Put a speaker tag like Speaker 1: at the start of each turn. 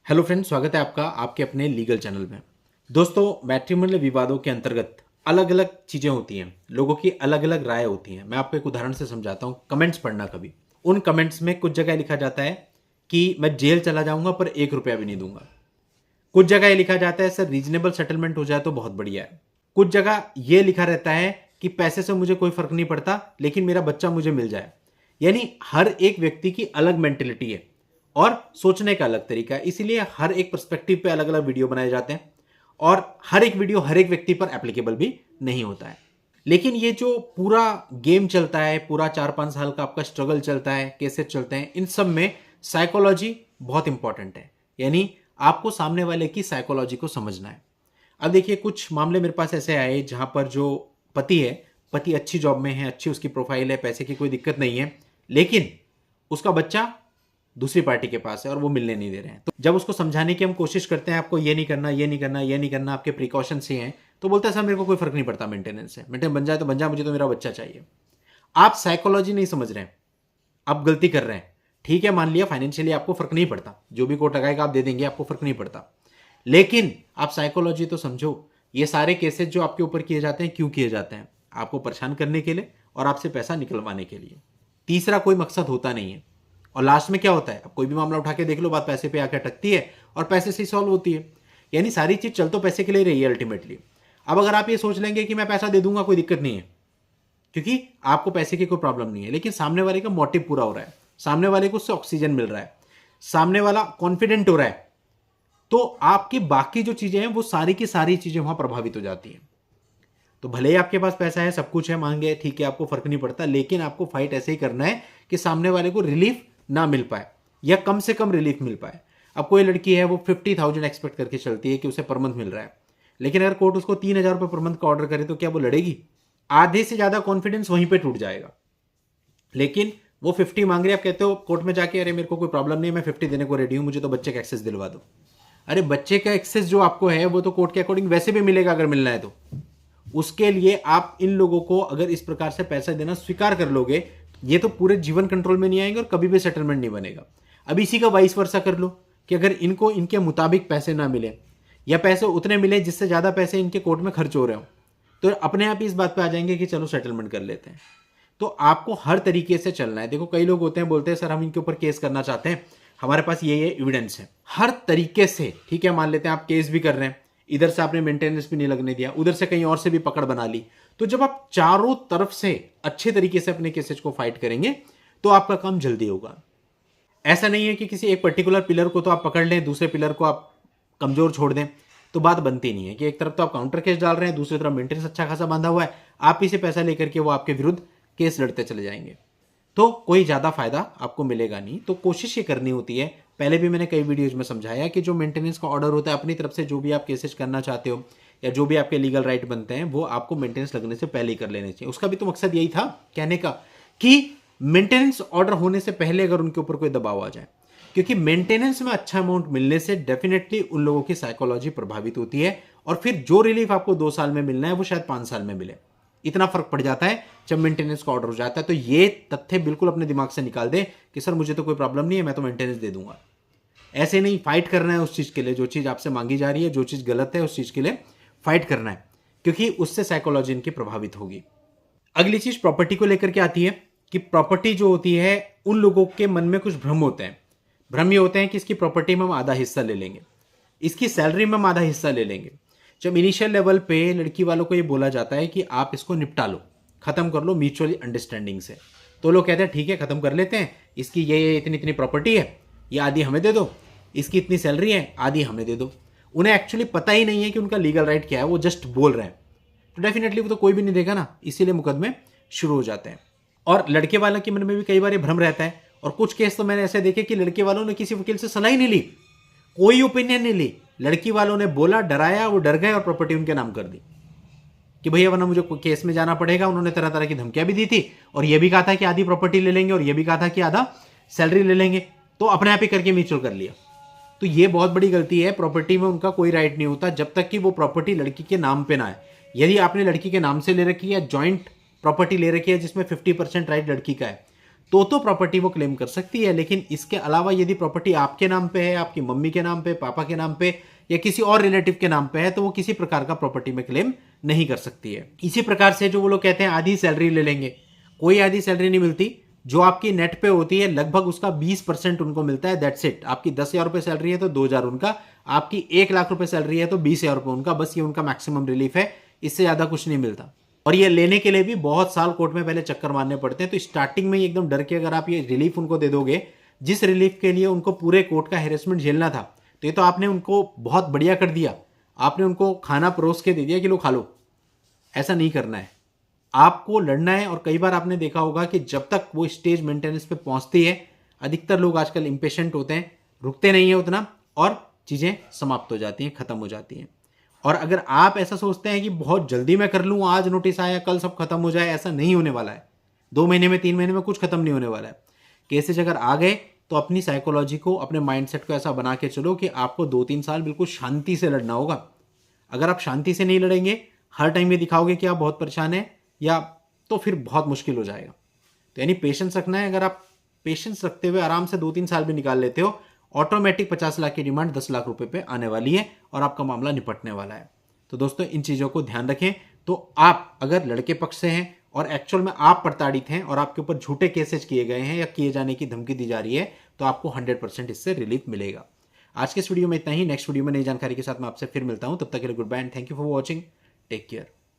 Speaker 1: Hello friends, स्वागत है आपका आपके अपने लीगल चैनल में। दोस्तों, मैट्रिमोनियल विवादों के अंतर्गत अलग अलग चीज़ें होती हैं, लोगों की अलग अलग राय होती हैं। मैं आपको एक उदाहरण से समझाता हूँ। कमेंट्स पढ़ना कभी। उन कमेंट्स में कुछ जगह लिखा जाता है कि मैं जेल चला जाऊंगा पर 1 रुपया भी नहीं दूंगा। कुछ जगह ये लिखा जाता है सर रीजनेबल सेटलमेंट हो जाए तो बहुत बढ़िया है। कुछ जगह ये लिखा रहता है कि पैसे से मुझे कोई फर्क नहीं पड़ता लेकिन मेरा बच्चा मुझे मिल जाए। यानी हर एक व्यक्ति की अलग मेंटेलिटी है और सोचने का अलग तरीका है, इसीलिए हर एक पर्सपेक्टिव पे अलग अलग वीडियो बनाए जाते हैं और हर एक वीडियो हर एक व्यक्ति पर एप्लीकेबल भी नहीं होता है। लेकिन ये जो पूरा गेम चलता है, पूरा 4-5 साल का आपका स्ट्रगल चलता है, केसेस चलते हैं, इन सब में साइकोलॉजी बहुत इंपॉर्टेंट है। यानी आपको सामने वाले की साइकोलॉजी को समझना है। अब देखिए, कुछ मामले मेरे पास ऐसे आए जहां पर जो पति है, पति अच्छी जॉब में है, अच्छी उसकी प्रोफाइल है, पैसे की कोई दिक्कत नहीं है, लेकिन उसका बच्चा दूसरी पार्टी के पास है और वो मिलने नहीं दे रहे हैं। तो जब उसको समझाने की हम कोशिश करते हैं, आपको ये नहीं करना, ये नहीं करना, ये नहीं करना, आपके प्रिकॉशंस ही हैं, तो बोलता है सर मेरे को कोई फर्क नहीं पड़ता, मेंटेनेंस है, मेंटेन बन जाए तो बन जाए, मुझे तो मेरा बच्चा चाहिए। आप साइकोलॉजी नहीं समझ रहे हैं, आप गलती कर रहे हैं। ठीक है, मान लिया फाइनेंशियली आपको फर्क नहीं पड़ता, जो भी कोर्ट लगाएगा आप दे देंगे, आपको फर्क नहीं पड़ता, लेकिन आप साइकोलॉजी तो समझो। ये सारे केसेस जो आपके ऊपर किए जाते हैं, क्यों किए जाते हैं? आपको परेशान करने के लिए और आपसे पैसा निकलवाने के लिए। तीसरा कोई मकसद होता नहीं है। और लास्ट में क्या होता है, अब कोई भी मामला उठा के देख लो, बात पैसे पे आके अटकती है और पैसे से ही सॉल्व होती है। यानी सारी चीज चल तो पैसे के लिए रही है अल्टीमेटली। अब अगर आप ये सोच लेंगे कि मैं पैसा दे दूंगा, कोई दिक्कत नहीं है, क्योंकि आपको पैसे की कोई प्रॉब्लम नहीं है, लेकिन सामने वाले का मोटिव पूरा हो रहा है, सामने वाले को उससे ऑक्सीजन मिल रहा है, सामने वाला कॉन्फिडेंट हो रहा है, तो आपकी बाकी जो चीजें हैं वो सारी की सारी चीजें वहां प्रभावित हो जाती हैं। तो भले ही आपके पास पैसा है, सब कुछ है, मांगे, ठीक है, आपको फर्क नहीं पड़ता, लेकिन आपको फाइट ऐसे ही करना है कि सामने वाले को रिलीफ ना मिल पाए या कम से कम रिलीफ मिल पाए। अब कोई लड़की है, वो 50,000 एक्सपेक्ट करके चलती है कि उसे पर मंथ मिल रहा है, लेकिन अगर कोर्ट उसको 3,000 रुपये पर मंथ का ऑर्डर करे तो क्या वो लड़ेगी? आधे से ज्यादा कॉन्फिडेंस वहीं पे टूट जाएगा। लेकिन वो 50 मांग रही है, आप कहते हो कोर्ट में जाके अरे मेरे को कोई प्रॉब्लम नहीं है, मैं 50 देने को रेडी हूं, मुझे तो बच्चे का एक्सेस दिलवा दो। अरे बच्चे का एक्सेस जो आपको है वो तो कोर्ट के अकॉर्डिंग वैसे भी मिलेगा अगर मिलना है तो। उसके लिए आप इन लोगों को अगर इस प्रकार से पैसा देना स्वीकार कर लोगे, ये तो पूरे जीवन कंट्रोल में नहीं आएंगे और कभी भी सेटलमेंट नहीं बनेगा। अब इसी का वाइस वर्सा कर लो कि अगर इनको इनके मुताबिक पैसे ना मिले या पैसे उतने मिले जिससे ज्यादा पैसे इनके कोर्ट में खर्च हो रहे हो, तो अपने आप ही इस बात पे आ जाएंगे कि चलो सेटलमेंट कर लेते हैं। तो आपको हर तरीके से चलना है। देखो, कई लोग होते हैं, बोलते हैं सर हम इनके ऊपर केस करना चाहते हैं, हमारे पास ये एविडेंस है। हर तरीके से ठीक है, मान लेते हैं आप केस भी कर रहे हैं, इधर से आपने मेंटेनेंस भी नहीं लगने दिया, उधर से कहीं और से भी पकड़ बना ली, तो जब आप चारों तरफ से अच्छे तरीके से अपने केसेस को फाइट करेंगे तो आपका काम जल्दी होगा। ऐसा नहीं है कि किसी एक पर्टिकुलर पिलर को तो आप पकड़ लें, दूसरे पिलर को आप कमजोर छोड़ दें, तो बात बनती नहीं है कि एक तरफ तो आप काउंटर केस डाल रहे हैं, दूसरी तरफ मेंटेनेंस अच्छा खासा बांधा हुआ है, आप ही से पैसा लेकर के वो आपके विरुद्ध केस लड़ते चले जाएंगे, तो कोई ज्यादा फायदा आपको मिलेगा नहीं। तो कोशिश ये करनी होती है, पहले भी मैंने कई वीडियोज में समझाया कि जो मेंटेनेंस का ऑर्डर होता है, अपनी तरफ से जो भी आप केसेस करना चाहते हो या जो भी आपके लीगल राइट बनते हैं, वो आपको मेंटेनेंस लगने से पहले ही कर लेने चाहिए। उसका भी तो मकसद यही था कहने का कि मेंटेनेंस ऑर्डर होने से पहले अगर उनके ऊपर कोई दबाव आ जाए, क्योंकि मेंटेनेंस में अच्छा अमाउंट मिलने से डेफिनेटली उन लोगों की साइकोलॉजी प्रभावित होती है और फिर जो रिलीफ आपको 2 साल में मिलना है वो शायद 5 साल में मिले। इतना फर्क पड़ जाता है जब मेंटेनेंस का ऑर्डर हो जाता है। तो ये तथ्य बिल्कुल अपने दिमाग से निकाल दे कि सर मुझे तो कोई प्रॉब्लम नहीं है, मैं तो मेंटेनेंस दे दूंगा। ऐसे नहीं, फाइट करना है उस चीज के लिए, जो चीज आपसे मांगी जा रही है, जो चीज गलत है उस चीज के लिए फाइट करना है, क्योंकि उससे साइकोलॉजी इनकी प्रभावित होगी। अगली चीज प्रॉपर्टी को लेकर के आती है कि प्रॉपर्टी जो होती है, उन लोगों के मन में कुछ भ्रम होते हैं। भ्रम ये होते हैं कि इसकी प्रॉपर्टी में हम आधा हिस्सा ले लेंगे, इसकी सैलरी में हम आधा हिस्सा ले लेंगे। जब इनिशियल लेवल पे लड़की वालों को ये बोला जाता है कि आप इसको निपटा लो, खत्म कर लो म्यूचुअली अंडरस्टैंडिंग से, तो लोग कहते हैं ठीक है खत्म कर लेते हैं, इसकी ये इतनी इतनी प्रॉपर्टी है, ये आधी हमें दे दो, इसकी इतनी सैलरी है, आधी हमें दे दो। उन्हें एक्चुअली पता ही नहीं है कि उनका लीगल राइट क्या है, वो जस्ट बोल रहे हैं। तो डेफिनेटली वो तो कोई भी नहीं देगा ना, इसीलिए मुकदमे शुरू हो जाते हैं। और लड़के वालों के मन में भी कई बार भ्रम रहता है, और कुछ केस तो मैंने ऐसे देखे कि लड़के वालों ने किसी वकील से सलाह ही नहीं ली, कोई ओपिनियन नहीं ली, लड़की वालों ने बोला, डराया, वो डर गए और प्रॉपर्टी उनके नाम कर दी कि भैया वरना मुझे केस में जाना पड़ेगा। उन्होंने तरह तरह की धमकियां भी दी थी और यह भी कहा था कि आधी प्रॉपर्टी ले लेंगे और यह भी कहा था कि आधा सैलरी ले लेंगे, तो अपने आप ही करके म्यूचुअल कर लिया। तो ये बहुत बड़ी गलती है। प्रॉपर्टी में उनका कोई राइट नहीं होता जब तक कि वो प्रॉपर्टी लड़की के नाम पे ना है। यदि आपने लड़की के नाम से ले रखी है, जॉइंट प्रॉपर्टी ले रखी है जिसमें 50% राइट लड़की का है, तो प्रॉपर्टी वो क्लेम कर सकती है। लेकिन इसके अलावा यदि प्रॉपर्टी आपके नाम पे है, आपकी मम्मी के नाम पे, पापा के नाम पे या किसी और रिलेटिव के नाम पे है, तो वो किसी प्रकार का प्रॉपर्टी में क्लेम नहीं कर सकती है। इसी प्रकार से जो वो लोग कहते हैं आधी सैलरी ले लेंगे, कोई आधी सैलरी नहीं मिलती। जो आपकी नेट पे होती है लगभग उसका 20% उनको मिलता है, दैट्स इट। आपकी 10,000 रुपये सैलरी है तो 2,000 उनका, आपकी 1,00,000 रुपये सैलरी है तो 20,000 रुपये उनका, बस ये उनका मैक्सिमम रिलीफ है, इससे ज़्यादा कुछ नहीं मिलता। और ये लेने के लिए भी बहुत साल कोर्ट में पहले चक्कर मारने पड़ते हैं। तो स्टार्टिंग में ही एकदम डर के अगर आप ये रिलीफ उनको दे दोगे, जिस रिलीफ के लिए उनको पूरे कोर्ट का हेरेसमेंट झेलना था, तो ये तो आपने उनको बहुत बढ़िया कर दिया। आपने उनको खाना परोस के दे दिया कि लो खा लो। ऐसा नहीं करना है, आपको लड़ना है। और कई बार आपने देखा होगा कि जब तक वो स्टेज मेंटेनेंस पे पहुंचती है, अधिकतर लोग आजकल इंपेशेंट होते हैं, रुकते नहीं है उतना, और चीज़ें समाप्त हो जाती हैं, खत्म हो जाती हैं। और अगर आप ऐसा सोचते हैं कि बहुत जल्दी मैं कर लूँ, आज नोटिस आया कल सब खत्म हो जाए, ऐसा नहीं होने वाला है। 2 महीने में 3 महीने में कुछ खत्म नहीं होने वाला है। केसेज अगर आ गए तो अपनी साइकोलॉजी को, अपने माइंडसेट को ऐसा बना के चलो कि आपको 2-3 साल बिल्कुल शांति से लड़ना होगा। अगर आप शांति से नहीं लड़ेंगे, हर टाइम ये दिखाओगे कि आप बहुत परेशान हैं, या तो फिर बहुत मुश्किल हो जाएगा। तो यानी पेशेंस रखना है। अगर आप पेशेंस रखते हुए आराम से 2-3 साल भी निकाल लेते हो, ऑटोमेटिक 50 लाख की डिमांड 10 लाख रुपए पे आने वाली है और आपका मामला निपटने वाला है। तो दोस्तों इन चीज़ों को ध्यान रखें। तो आप अगर लड़के पक्ष से हैं और एक्चुअल में आप प्रताड़ित हैं और आपके ऊपर झूठे केसेज किए गए हैं या किए जाने की धमकी दी जा रही है, तो आपको 100% इससे रिलीफ मिलेगा। आज के इस वीडियो में इतना ही। नेक्स्ट वीडियो में नई जानकारी के साथ मैं आपसे फिर मिलता हूं। तब तक के लिए goodbye and thank you for watching. Take care.